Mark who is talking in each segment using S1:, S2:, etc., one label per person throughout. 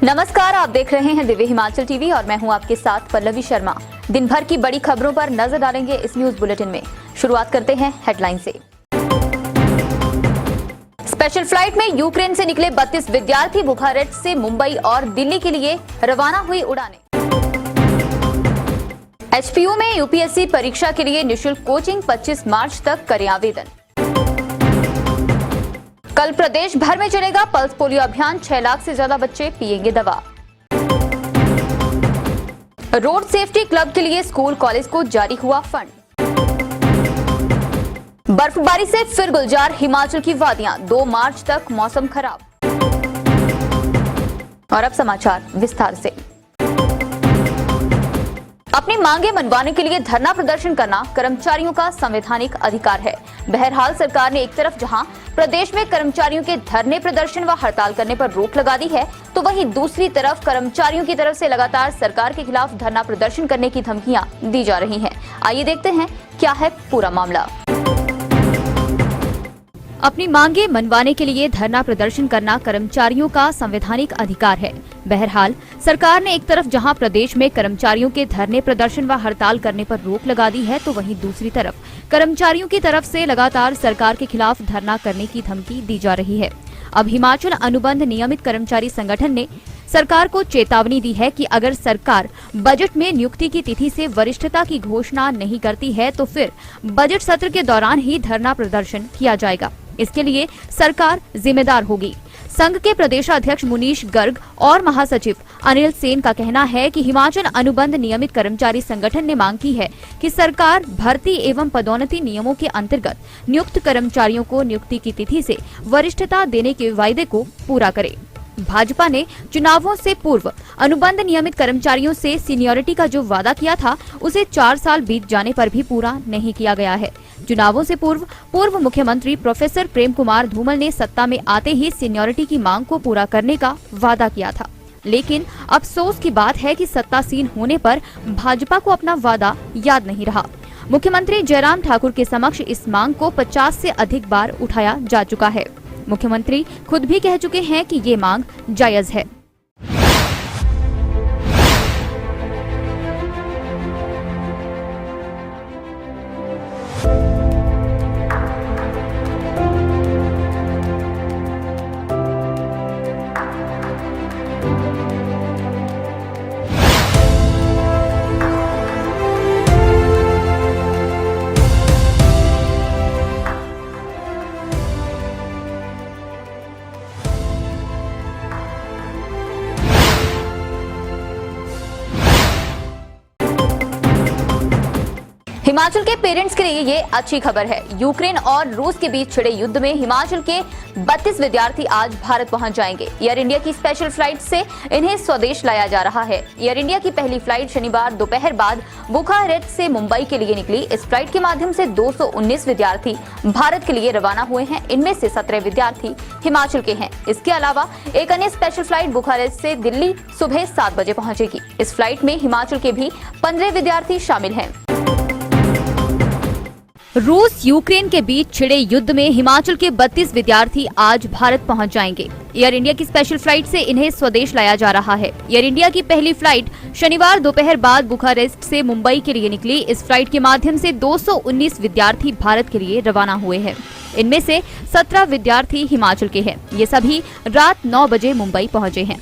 S1: नमस्कार, आप देख रहे हैं दिव्य हिमाचल टीवी और मैं हूं आपके साथ पल्लवी शर्मा। दिन भर की बड़ी खबरों पर नजर डालेंगे इस न्यूज बुलेटिन में। शुरुआत करते हैं हेडलाइन से। स्पेशल फ्लाइट में यूक्रेन से निकले 32 विद्यार्थी बुखारेस्ट से मुंबई और दिल्ली के लिए रवाना हुई उड़ानें। एचपीयू में यूपीएससी परीक्षा के लिए निःशुल्क कोचिंग 25 मार्च तक करें आवेदन। कल प्रदेश भर में चलेगा पल्स पोलियो अभियान, 6 लाख से ज्यादा बच्चे पिएंगे दवा। रोड सेफ्टी क्लब के लिए स्कूल कॉलेज को जारी हुआ फंड। बर्फबारी से फिर गुलजार हिमाचल की वादियां, 2 मार्च तक मौसम खराब। और अब समाचार विस्तार से। अपनी मांगे मनवाने के लिए धरना प्रदर्शन करना कर्मचारियों का संवैधानिक अधिकार है। बहरहाल सरकार ने एक तरफ जहां प्रदेश में कर्मचारियों के धरने प्रदर्शन व हड़ताल करने पर रोक लगा दी है, तो वहीं दूसरी तरफ कर्मचारियों की तरफ से लगातार सरकार के खिलाफ धरना प्रदर्शन करने की धमकियां दी जा रही हैं। आइए देखते हैं क्या है पूरा मामला। अपनी मांगे मनवाने के लिए धरना प्रदर्शन करना कर्मचारियों का संवैधानिक अधिकार है। बहरहाल सरकार ने एक तरफ जहां प्रदेश में कर्मचारियों के धरने प्रदर्शन व हड़ताल करने पर रोक लगा दी है, तो वहीं दूसरी तरफ कर्मचारियों की तरफ से लगातार सरकार के खिलाफ धरना करने की धमकी दी जा रही है। अब हिमाचल अनुबंध नियमित कर्मचारी संगठन ने सरकार को चेतावनी दी है कि अगर सरकार बजट में नियुक्ति की तिथि से वरिष्ठता की घोषणा नहीं करती है, तो फिर बजट सत्र के दौरान ही धरना प्रदर्शन किया जाएगा। इसके लिए सरकार जिम्मेदार होगी। संघ के प्रदेशाध्यक्ष मुनीश गर्ग और महासचिव अनिल सेन का कहना है कि हिमाचल अनुबंध नियमित कर्मचारी संगठन ने मांग की है कि सरकार भर्ती एवं पदोन्नति नियमों के अंतर्गत नियुक्त कर्मचारियों को नियुक्ति की तिथि से वरिष्ठता देने के वायदे को पूरा करे। भाजपा ने चुनावों से पूर्व अनुबंध नियमित कर्मचारियों से सीनियरिटी का जो वादा किया था, उसे 4 साल बीत जाने पर भी पूरा नहीं किया गया है। चुनावों से पूर्व मुख्यमंत्री प्रोफेसर प्रेम कुमार धूमल ने सत्ता में आते ही सीनियरिटी की मांग को पूरा करने का वादा किया था, लेकिन अफसोस की बात है कि सत्तासीन होने पर भाजपा को अपना वादा याद नहीं रहा। मुख्यमंत्री जयराम ठाकुर के समक्ष इस मांग को 50 से अधिक बार उठाया जा चुका है। मुख्यमंत्री खुद भी कह चुके हैं कि ये मांग जायज है। हिमाचल के पेरेंट्स के लिए ये अच्छी खबर है। यूक्रेन और रूस के बीच छिड़े युद्ध में हिमाचल के 32 विद्यार्थी आज भारत पहुंच जाएंगे। एयर इंडिया की स्पेशल फ्लाइट से इन्हें स्वदेश लाया जा रहा है। एयर इंडिया की पहली फ्लाइट शनिवार दोपहर बाद बुखारेस्ट से मुंबई के लिए निकली। इस फ्लाइट के माध्यम से 219 विद्यार्थी भारत के लिए रवाना हुए हैं। इनमें से 17 विद्यार्थी हिमाचल के हैं। इसके अलावा एक अन्य स्पेशल फ्लाइट बुखारेस्ट से दिल्ली सुबह 7 बजे पहुंचेगी। इस फ्लाइट में हिमाचल के भी 15 विद्यार्थी शामिल हैं। रूस यूक्रेन के बीच छिड़े युद्ध में हिमाचल के 32 विद्यार्थी आज भारत पहुंच जाएंगे। एयर इंडिया की स्पेशल फ्लाइट से इन्हें स्वदेश लाया जा रहा है। एयर इंडिया की पहली फ्लाइट शनिवार दोपहर बाद बुखारेस्ट से मुंबई के लिए निकली। इस फ्लाइट के माध्यम से 219 विद्यार्थी भारत के लिए रवाना हुए हैं। इनमें से 17 विद्यार्थी हिमाचल के हैं। ये सभी रात 9 बजे मुंबई पहुंचे हैं।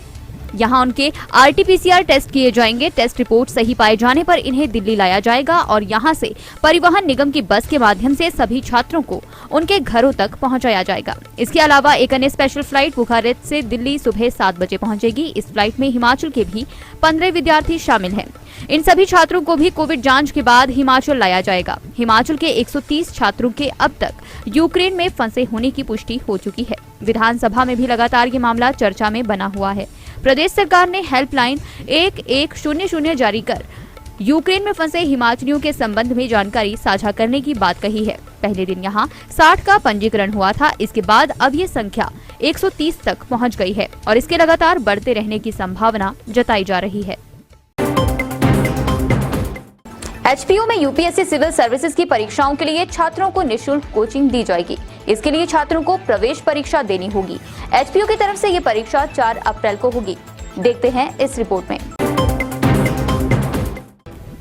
S1: यहाँ उनके RT-PCR टेस्ट किए जाएंगे। टेस्ट रिपोर्ट सही पाए जाने पर इन्हें दिल्ली लाया जाएगा और यहाँ से परिवहन निगम की बस के माध्यम से सभी छात्रों को उनके घरों तक पहुँचाया जाएगा। इसके अलावा एक अन्य स्पेशल फ्लाइट बुखारेस्ट से दिल्ली सुबह 7 बजे पहुँचेगी। इस फ्लाइट में हिमाचल के भी 15 विद्यार्थी शामिल हैं। इन सभी छात्रों को भी कोविड जांच के बाद हिमाचल लाया जाएगा। हिमाचल के 130 छात्रों के अब तक यूक्रेन में फंसे होने की पुष्टि हो चुकी है। विधानसभा में भी लगातार ये मामला चर्चा में बना हुआ है। प्रदेश सरकार ने हेल्पलाइन 1100 जारी कर यूक्रेन में फंसे हिमाचलियों के संबंध में जानकारी साझा करने की बात कही है। पहले दिन यहां 60 का पंजीकरण हुआ था। इसके बाद अब ये संख्या 130 तक पहुंच गई है और इसके लगातार बढ़ते रहने की संभावना जताई जा रही है। एचपीयू में यूपीएससी सिविल सर्विसेज की परीक्षाओं के लिए छात्रों को निःशुल्क कोचिंग दी जाएगी। इसके लिए छात्रों को प्रवेश परीक्षा देनी होगी। एचपीयू की तरफ से ये परीक्षा 4 अप्रैल को होगी। देखते हैं इस रिपोर्ट में।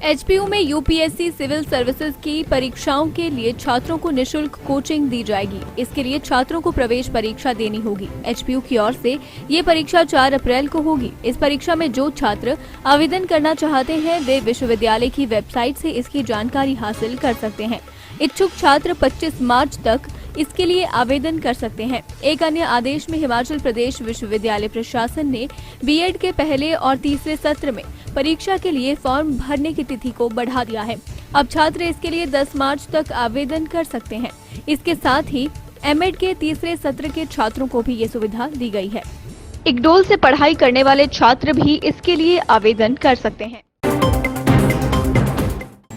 S1: एचपीयू में यूपीएससी सिविल सर्विसेज की परीक्षाओं के लिए छात्रों को निशुल्क कोचिंग दी जाएगी। इसके लिए छात्रों को प्रवेश परीक्षा देनी होगी। एचपीयू की ओर से ये परीक्षा 4 अप्रैल को होगी। इस परीक्षा में जो छात्र आवेदन करना चाहते हैं वे विश्वविद्यालय की वेबसाइट से इसकी जानकारी हासिल कर सकते हैं। इच्छुक छात्र 25 मार्च तक इसके लिए आवेदन कर सकते हैं। एक अन्य आदेश में हिमाचल प्रदेश विश्वविद्यालय प्रशासन ने बीएड के पहले और तीसरे सत्र में परीक्षा के लिए फॉर्म भरने की तिथि को बढ़ा दिया है। अब छात्र इसके लिए 10 मार्च तक आवेदन कर सकते हैं। इसके साथ ही एमएड के तीसरे सत्र के छात्रों को भी ये सुविधा दी गई है। इक्डोल से पढ़ाई करने वाले छात्र भी इसके लिए आवेदन कर सकते हैं।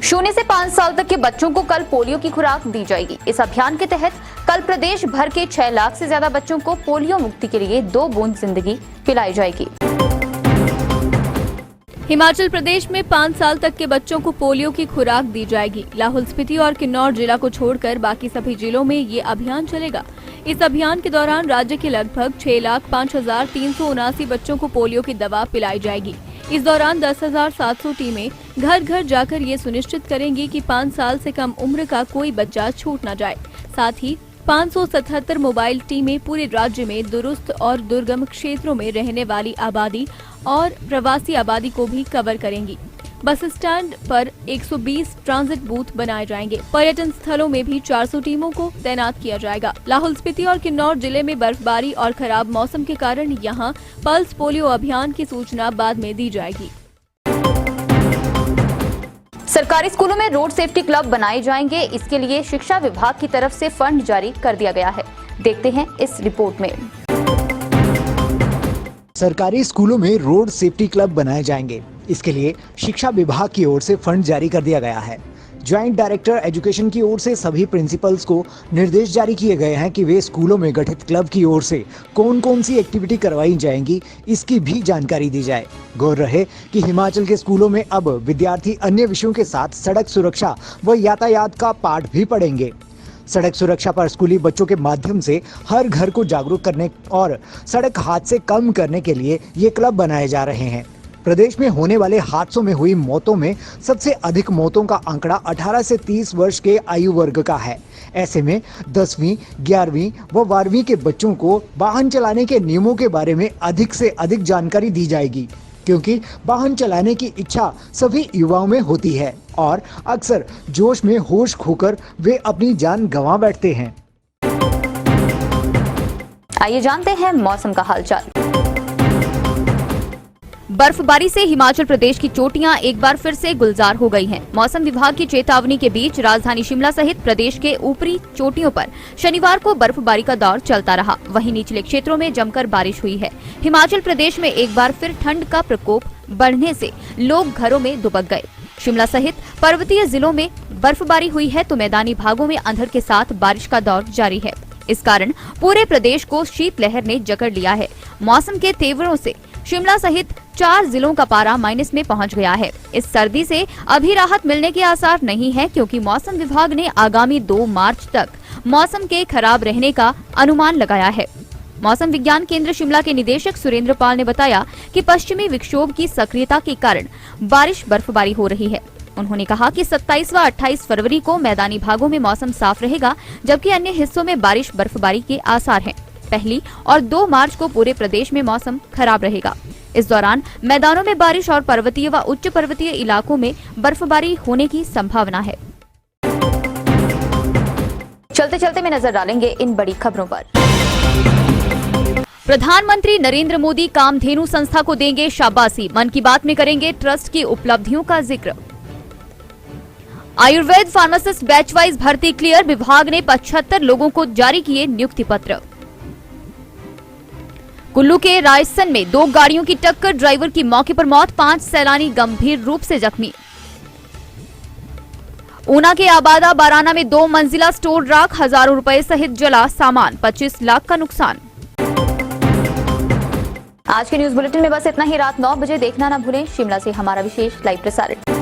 S1: 0 से 5 साल तक के बच्चों को कल पोलियो की खुराक दी जाएगी। इस अभियान के तहत कल प्रदेश भर के 6 लाख से ज्यादा बच्चों को पोलियो मुक्ति के लिए 2 बूंद जिंदगी पिलाई जाएगी। हिमाचल प्रदेश में 5 साल तक के बच्चों को पोलियो की खुराक दी जाएगी। लाहौल स्पीति और किन्नौर जिला को छोड़कर बाकी सभी जिलों में ये अभियान चलेगा। इस अभियान के दौरान राज्य के लगभग 6,05,379 बच्चों को पोलियो की दवा पिलाई जाएगी। इस दौरान 10,700 टीमें घर घर जाकर ये सुनिश्चित करेंगी कि 5 साल से कम उम्र का कोई बच्चा छूट न जाए। साथ ही 577 मोबाइल टीमें पूरे राज्य में दुरुस्त और दुर्गम क्षेत्रों में रहने वाली आबादी और प्रवासी आबादी को भी कवर करेंगी। बस स्टैंड पर 120 ट्रांजिट बूथ बनाए जाएंगे। पर्यटन स्थलों में भी 400 टीमों को तैनात किया जाएगा। लाहौल स्पीति और किन्नौर जिले में बर्फबारी और खराब मौसम के कारण यहां पल्स पोलियो अभियान की सूचना बाद में दी जाएगी। सरकारी स्कूलों में रोड सेफ्टी क्लब बनाए जाएंगे। इसके लिए शिक्षा विभाग की तरफ से फंड जारी कर दिया गया है। देखते हैं इस रिपोर्ट में।
S2: सरकारी स्कूलों में रोड सेफ्टी क्लब बनाए जाएंगे। इसके लिए शिक्षा विभाग की ओर से फंड जारी कर दिया गया है। ज्वाइंट डायरेक्टर एजुकेशन की ओर से सभी प्रिंसिपल्स को निर्देश जारी किए गए हैं कि वे स्कूलों में गठित क्लब की ओर से कौन कौन सी एक्टिविटी करवाई जाएंगी, इसकी भी जानकारी दी जाए। गौर रहे कि हिमाचल के स्कूलों में अब विद्यार्थी अन्य विषयों के साथ सड़क सुरक्षा व यातायात का पाठ भी पढ़ेंगे। सड़क सुरक्षा पर स्कूली बच्चों के माध्यम से हर घर को जागरूक करने और सड़क हादसे कम करने के लिए ये क्लब बनाए जा रहे हैं। प्रदेश में होने वाले हादसों में हुई मौतों में सबसे अधिक मौतों का आंकड़ा 18 से 30 वर्ष के आयु वर्ग का है। ऐसे में 10वीं, 11वीं व 12वीं के बच्चों को वाहन चलाने के नियमों के बारे में अधिक से अधिक जानकारी दी जाएगी, क्योंकि वाहन चलाने की इच्छा सभी युवाओं में होती है और अक्सर जोश में होश खोकर वे अपनी जान गंवा बैठते हैं।
S1: आइए जानते हैं मौसम का हालचाल। बर्फबारी से हिमाचल प्रदेश की चोटियां एक बार फिर से गुलजार हो गई हैं। मौसम विभाग की चेतावनी के बीच राजधानी शिमला सहित प्रदेश के ऊपरी चोटियों पर शनिवार को बर्फबारी का दौर चलता रहा। वहीं निचले क्षेत्रों में जमकर बारिश हुई है। हिमाचल प्रदेश में एक बार फिर ठंड का प्रकोप बढ़ने से लोग घरों में दुबक गए। शिमला सहित पर्वतीय जिलों में बर्फबारी हुई है तो मैदानी भागों में अंधड़ के साथ बारिश का दौर जारी है। इस कारण पूरे प्रदेश को शीतलहर ने जकड़ लिया है। मौसम के तेवरों से शिमला सहित 4 जिलों का पारा माइनस में पहुंच गया है। इस सर्दी से अभी राहत मिलने के आसार नहीं है, क्योंकि मौसम विभाग ने आगामी 2 मार्च तक मौसम के खराब रहने का अनुमान लगाया है। मौसम विज्ञान केंद्र शिमला के निदेशक सुरेंद्र पाल ने बताया कि पश्चिमी विक्षोभ की सक्रियता के कारण बारिश बर्फबारी हो रही है। उन्होंने कहा कि 27 व 28 फरवरी को मैदानी भागों में मौसम साफ रहेगा, जबकि अन्य हिस्सों में बारिश बर्फबारी के आसार हैं। 1 और 2 मार्च को पूरे प्रदेश में मौसम खराब रहेगा। इस दौरान मैदानों में बारिश और पर्वतीय व उच्च पर्वतीय इलाकों में बर्फबारी होने की संभावना है। चलते चलते में नजर डालेंगे इन बड़ी खबरों पर। प्रधानमंत्री नरेंद्र मोदी कामधेनु संस्था को देंगे शाबाशी। मन की बात में करेंगे ट्रस्ट की उपलब्धियों का जिक्र। आयुर्वेद फार्मासिस्ट बैच वाइज भर्ती क्लियर। विभाग ने 75 लोगों को जारी किए नियुक्ति पत्र। कुल्लू के रायसन में 2 गाड़ियों की टक्कर, ड्राइवर की मौके पर मौत, 5 सैलानी गंभीर रूप से जख्मी। ऊना के आबादा बाराना में 2 मंजिला स्टोर राख, हजारों रुपए सहित जला सामान, 25 लाख का नुकसान। आज के न्यूज बुलेटिन में बस इतना ही। रात 9 बजे देखना न भूलें शिमला से हमारा विशेष लाइव प्रसारण।